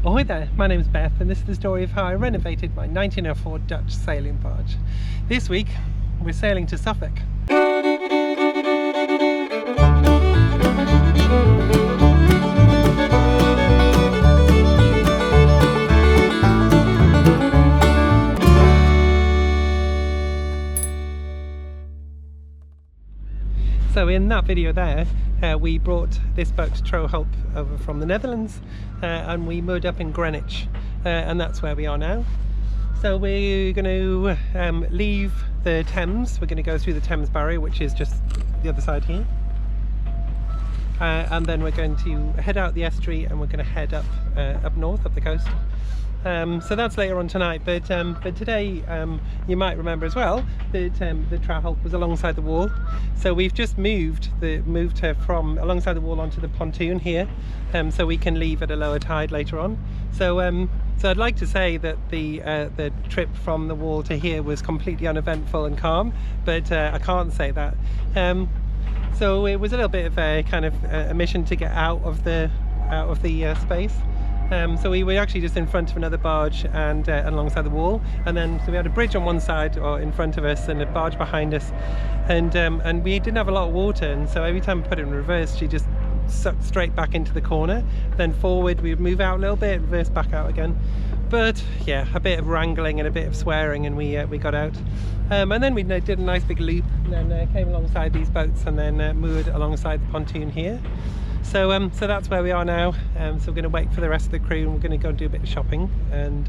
Ahoy there, my name's Beth and this is the story of how I renovated my 1904 Dutch sailing barge. This week we're sailing to Suffolk. So in that video there, we brought this boat Tjalk over from the Netherlands and we moored up in Greenwich and that's where we are now. So we're going to leave the Thames. We're going to go through the Thames barrier, which is just the other side here, and then we're going to head out the estuary and we're going to head up north, up the coast. So that's later on tonight, but today you might remember as well that the Tjalk was alongside the wall. So we've just moved her from alongside the wall onto the pontoon here, so we can leave at a lower tide later on. So I'd like to say that the trip from the wall to here was completely uneventful and calm, but I can't say that. So it was a little bit of a kind of a mission to get out of the space. So we were actually just in front of another barge and alongside the wall, and then so we had a bridge on one side or in front of us and a barge behind us, and we didn't have a lot of water, and so every time we put it in reverse she just sucked straight back into the corner. Then forward we would move out a little bit, reverse back out again. But yeah, a bit of wrangling and a bit of swearing, and we got out, and then we did a nice big loop and then came alongside these boats and then moored alongside the pontoon here. So that's where we are now. So we're going to wait for the rest of the crew and we're going to go and do a bit of shopping, and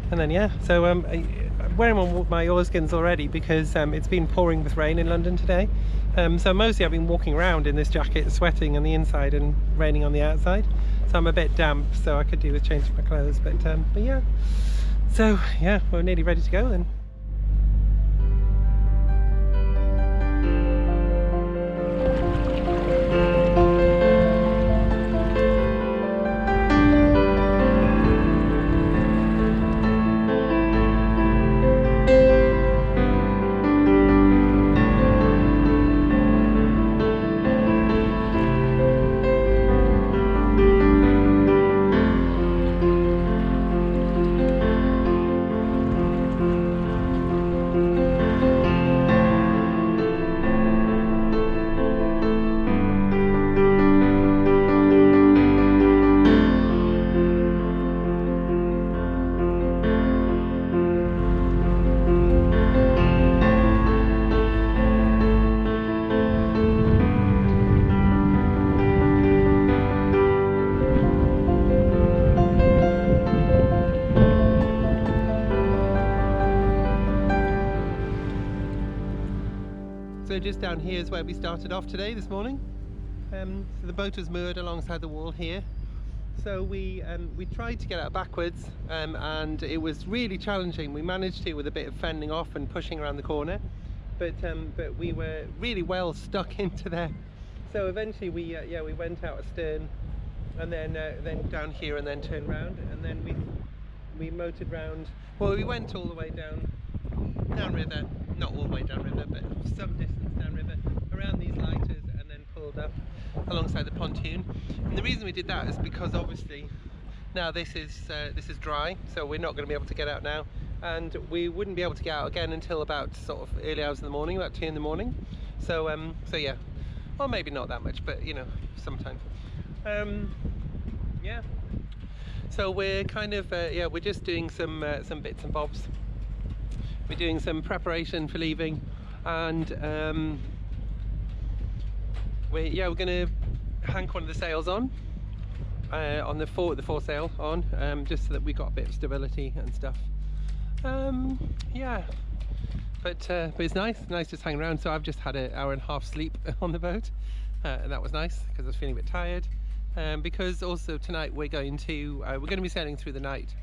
then yeah. So I'm wearing my oilskins already because it's been pouring with rain in London today. So mostly I've been walking around in this jacket, sweating on the inside and raining on the outside. So I'm a bit damp, so I could do with changing my clothes. But yeah. So yeah, we're nearly ready to go then. So just down here is where we started off today, this morning. So the boat was moored alongside the wall here. So we tried to get out backwards, and it was really challenging. We managed to with a bit of fending off and pushing around the corner, but we were really well stuck into there. So eventually we went out astern, and then down here, and then turned round, and then we motored round. Well, we went all the way down river, not all the way down river, but some distance down river, around these lighters, and then pulled up alongside the pontoon. And the reason we did that is because obviously now this is dry, so we're not going to be able to get out now, and we wouldn't be able to get out again until about sort of early hours in the morning, about 2 in the morning. So yeah, well, maybe not that much, but you know, sometime. Yeah. So we're kind of we're just doing some bits and bobs. We're doing some preparation for leaving, and we're going to hank one of the sails on the foresail on, just so that we got a bit of stability and stuff. Yeah, but it's nice just hanging around. So I've just had an hour and a half sleep on the boat, and that was nice because I was feeling a bit tired. Because also tonight we're going to be sailing through the night.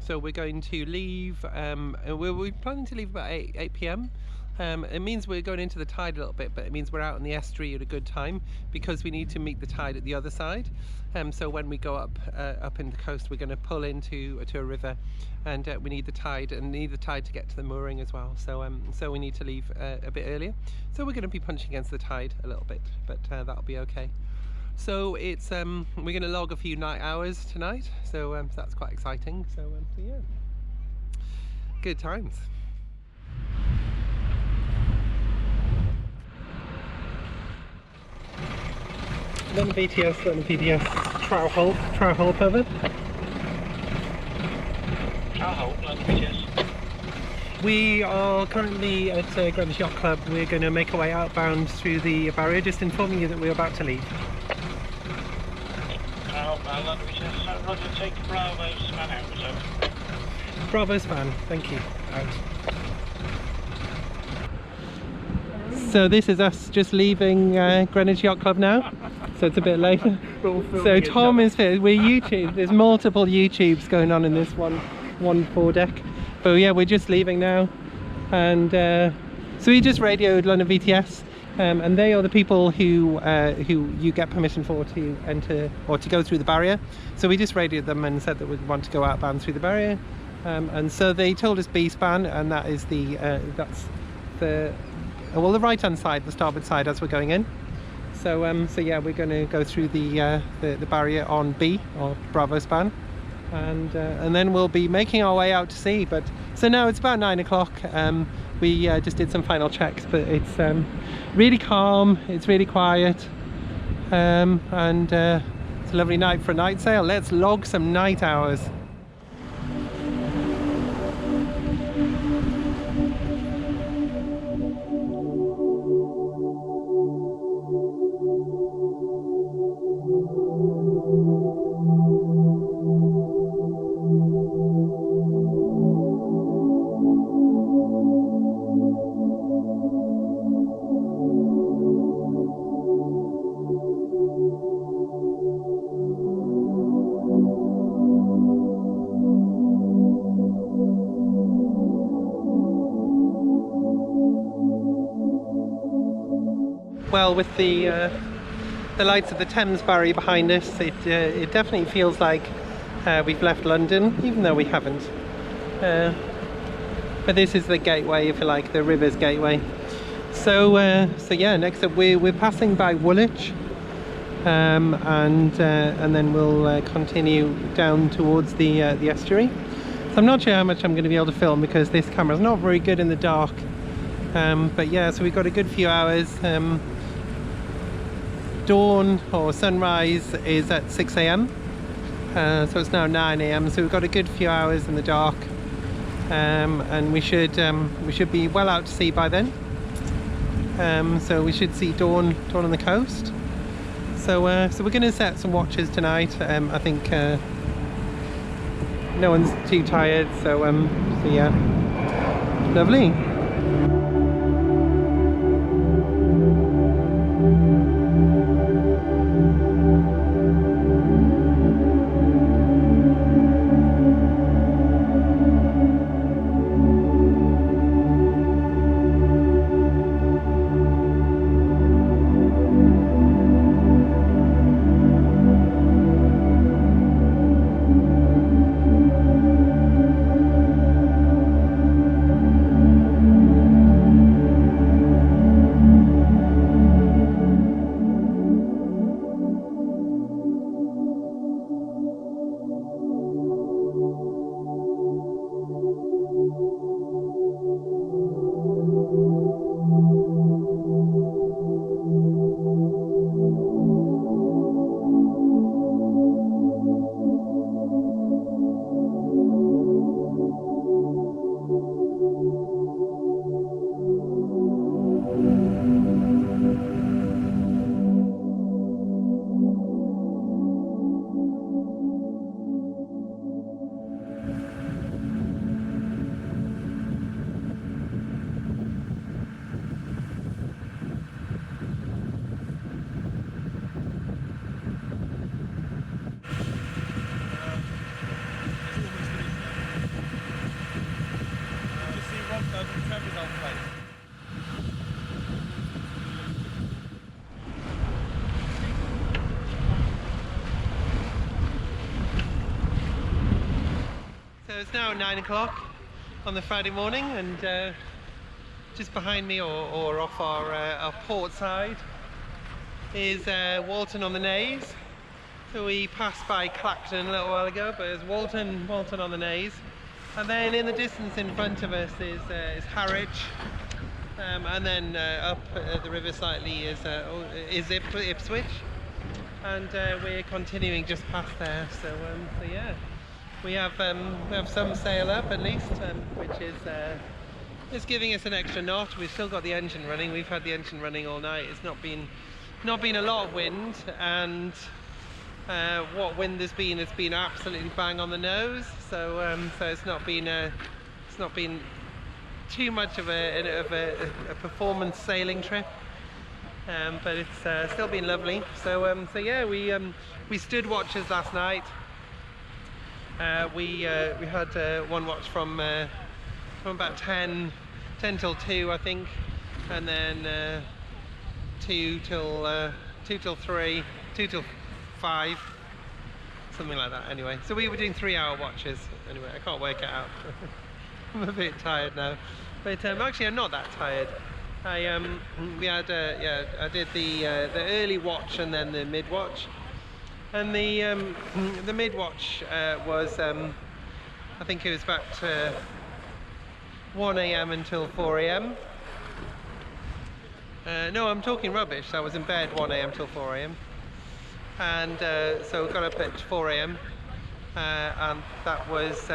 So we're going to leave, we're planning to leave about 8 p.m. It means we're going into the tide a little bit, but it means we're out in the estuary at a good time because we need to meet the tide at the other side. So when we go up in the coast, we're going to pull into a river, and we need the tide to get to the mooring as well. So we need to leave a bit earlier. So we're going to be punching against the tide a little bit, but that'll be okay. So it's we're going to log a few night hours tonight, so that's quite exciting. So yeah, good times. London VTS, Trow Hull covered. Trow Hull, London VTS. We are currently at Greenwich Yacht Club. We're going to make our way outbound through the barrier, just informing you that we're about to leave. London VTS, Roger, take Bravo span out, so. Bravo span, thank you. Out. So this is us just leaving Greenwich Yacht Club now. So it's a bit later. So Tom is here. We're YouTube. There's multiple YouTubes going on in this one foredeck. But yeah, we're just leaving now, and so we just radioed London VTS, and they are the people who you get permission for to enter or to go through the barrier. So we just radioed them and said that we want to go outbound through the barrier, and so they told us B span, and that is that's the right hand side, the starboard side as we're going in. So so yeah, we're going to go through the barrier on B, or Bravo span. And then we'll be making our way out to sea. But so now it's about 9 o'clock. We just did some final checks, but it's really calm, it's really quiet, and it's a lovely night for a night sail. Let's log some night hours. Well, with the lights of the Thames Estuary behind us, it definitely feels like we've left London, even though we haven't. But this is the gateway, if you like, the river's gateway. So so yeah, next up we're passing by Woolwich, and then we'll continue down towards the estuary. So I'm not sure how much I'm going to be able to film because this camera's not very good in the dark. But yeah, so we've got a good few hours. Dawn or sunrise is at 6 AM, so it's now 9 AM, so we've got a good few hours in the dark, and we should be well out to sea by then. So we should see dawn on the coast. So so we're going to set some watches tonight. I think no one's too tired, so yeah, lovely. So it's now 9 o'clock on the Friday morning, and just behind me, or off our port side, is Walton on the Naze. So we passed by Clacton a little while ago, but it's Walton on the Naze. And then in the distance in front of us is Harwich. And then up the river slightly is Ipswich. And we're continuing just past there. So yeah, we have some sail up at least, which is giving us an extra knot. We've still got the engine running. We've had the engine running all night. It's not been a lot of wind, and what wind there's been, it's been absolutely bang on the nose. So so it's not been too much of a performance sailing trip, but it's still been lovely. So so yeah, we stood watches last night. We had one watch from about 10 till 2, I think, and then 2 till 3, 2 till 5, something like that. Anyway, so we were doing 3-hour watches. Anyway, I can't work it out. I'm a bit tired now, but actually I'm not that tired. I did the early watch and then the mid watch, and the mid watch was I think it was about 1 AM until 4 AM. No, I'm talking rubbish. I was in bed 1 AM till 4 AM, and so got up at 4 AM, and that was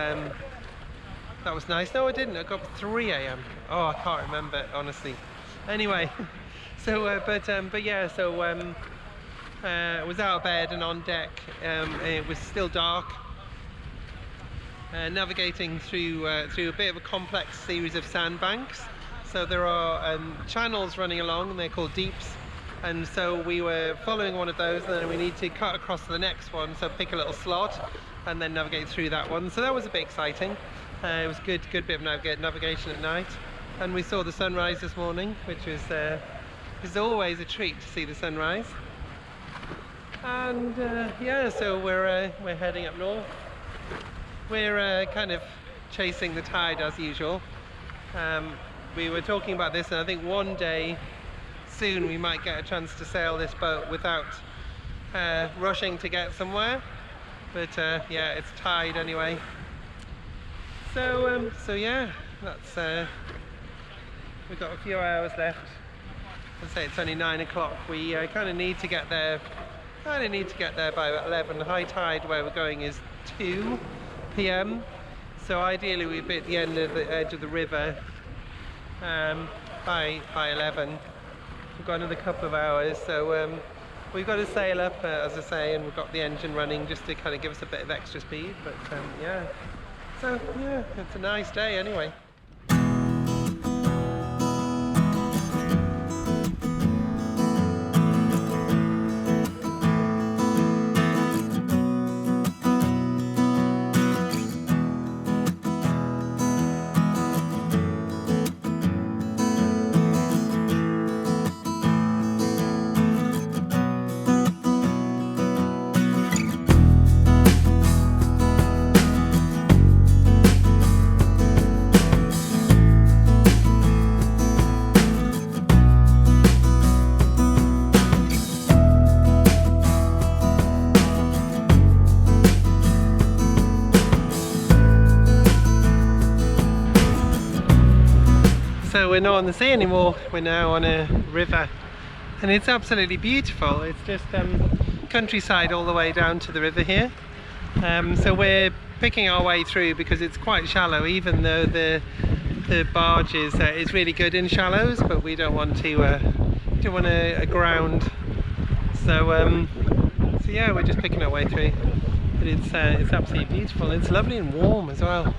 nice. No, I didn't. I got up at 3 AM. Oh, I can't remember honestly. Anyway, so but yeah, so I was out of bed and on deck. It was still dark. Navigating through a bit of a complex series of sandbanks. So there are channels running along, and they're called deeps. And so we were following one of those, and then we need to cut across to the next one. So pick a little slot and then navigate through that one. So that was a bit exciting. It was good bit of navigation at night. And we saw the sunrise this morning, which is always a treat to see the sunrise. And yeah, so we're heading up north. We're kind of chasing the tide as usual. We were talking about this, and I think one day soon we might get a chance to sail this boat without rushing to get somewhere. But yeah, it's tide anyway. So so yeah, that's we've got a few hours left. I'd say it's only 9 o'clock. We kind of need to get there. By about 11. High tide where we're going is 2 PM. So ideally we'd be at the edge of the river by 11. We've got another couple of hours, so we've got to sail up, as I say, and we've got the engine running just to kind of give us a bit of extra speed. But yeah, so yeah, it's a nice day anyway. So we're not on the sea anymore, we're now on a river, and it's absolutely beautiful. It's just countryside all the way down to the river here. So we're picking our way through because it's quite shallow, even though the barge is really good in shallows, but we don't want to aground. So so yeah, we're just picking our way through. But it's absolutely beautiful. It's lovely and warm as well.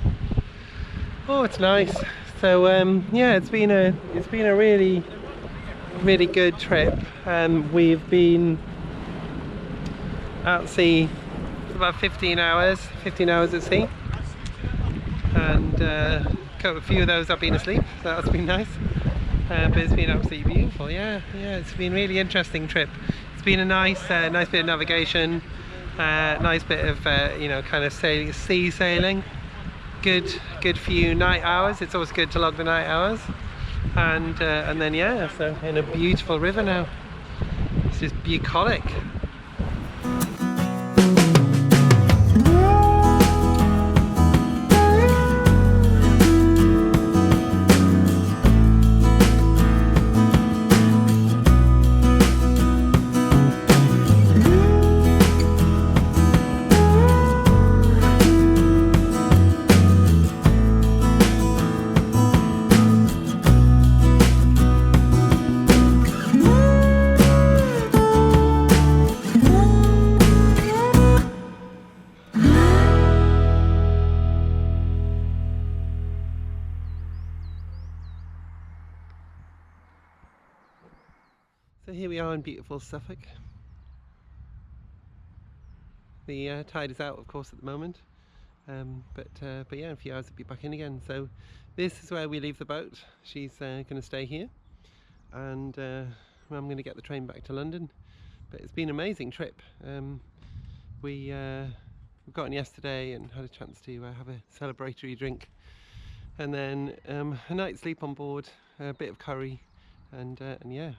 Oh, it's nice. So yeah, it's been a really good trip. We've been at sea for about 15 hours at sea, and a few of those I've been asleep, so that's been nice. But it's been absolutely beautiful. Yeah, it's been a really interesting trip. It's been a nice bit of navigation, nice bit of kind of sea sailing. Good few night hours. It's always good to log the night hours, and then yeah, so in a beautiful river now. It's just bucolic. So here we are in beautiful Suffolk. The tide is out, of course, at the moment, but yeah, in a few hours it'll be back in again. So this is where we leave the boat. She's going to stay here, and I'm going to get the train back to London. But it's been an amazing trip. We got on yesterday and had a chance to have a celebratory drink, and then a night's sleep on board, a bit of curry, and yeah,